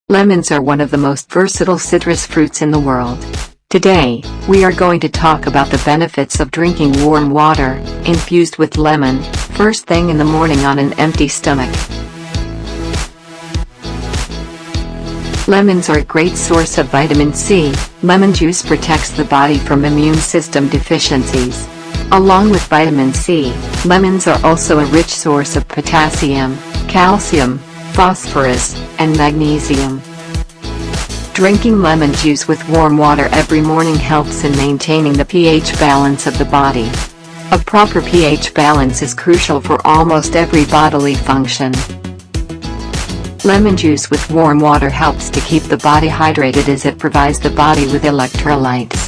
Lemons are one of the most versatile citrus fruits in the world. Today, we are going to talk about the benefits of drinking warm water, infused with lemon, first thing in the morning on an empty stomach. Lemons are a great source of vitamin C. Lemon juice protects the body from immune system deficiencies. Along with vitamin C, lemons are also a rich source of potassium, calcium, phosphorus, and magnesium. Drinking lemon juice with warm water every morning helps in maintaining the pH balance of the body. A proper pH balance is crucial for almost every bodily function. Lemon juice with warm water helps to keep the body hydrated as it provides the body with electrolytes.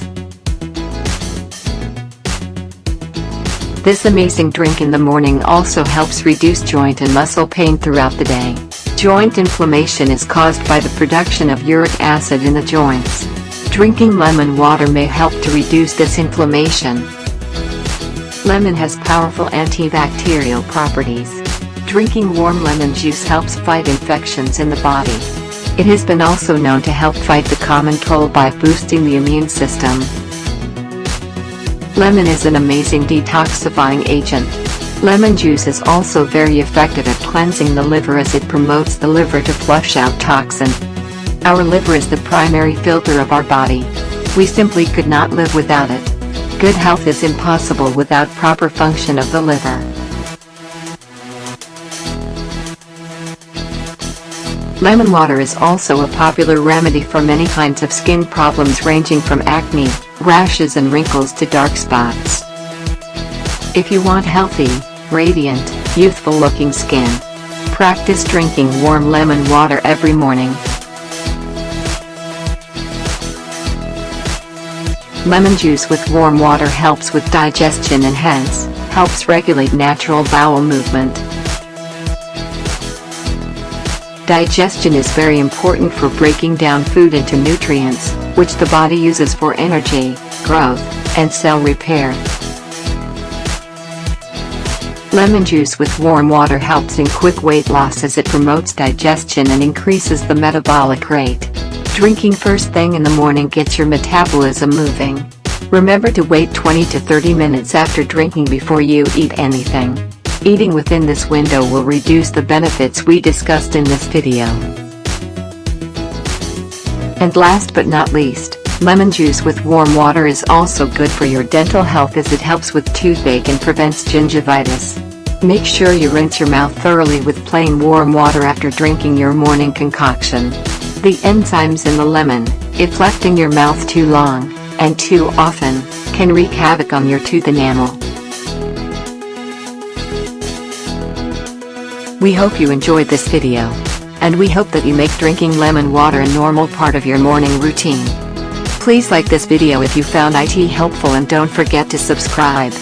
This amazing drink in the morning also helps reduce joint and muscle pain throughout the day. Joint inflammation is caused by the production of uric acid in the joints. Drinking lemon water may help to reduce this inflammation. Lemon has powerful antibacterial properties. Drinking warm lemon juice helps fight infections in the body. It has been also known to help fight the common cold by boosting the immune system. Lemon is an amazing detoxifying agent. Lemon juice is also very effective at cleansing the liver as it promotes the liver to flush out toxin. Our liver is the primary filter of our body. We simply could not live without it. Good health is impossible without proper function of the liver. Lemon water is also a popular remedy for many kinds of skin problems ranging from acne, rashes and wrinkles to dark spots. If you want healthy, radiant, youthful-looking skin, practice drinking warm lemon water every morning. Lemon juice with warm water helps with digestion and hence, helps regulate natural bowel movement. Digestion is very important for breaking down food into nutrients, which the body uses for energy, growth, and cell repair. Lemon juice with warm water helps in quick weight loss as it promotes digestion and increases the metabolic rate. Drinking first thing in the morning gets your metabolism moving. Remember to wait 20 to 30 minutes after drinking before you eat anything. Eating within this window will reduce the benefits we discussed in this video. And last but not least, lemon juice with warm water is also good for your dental health as it helps with toothache and prevents gingivitis. Make sure you rinse your mouth thoroughly with plain warm water after drinking your morning concoction. The enzymes in the lemon, if left in your mouth too long, and too often, can wreak havoc on your tooth enamel. We hope you enjoyed this video. And we hope that you make drinking lemon water a normal part of your morning routine. Please like this video if you found it helpful and don't forget to subscribe.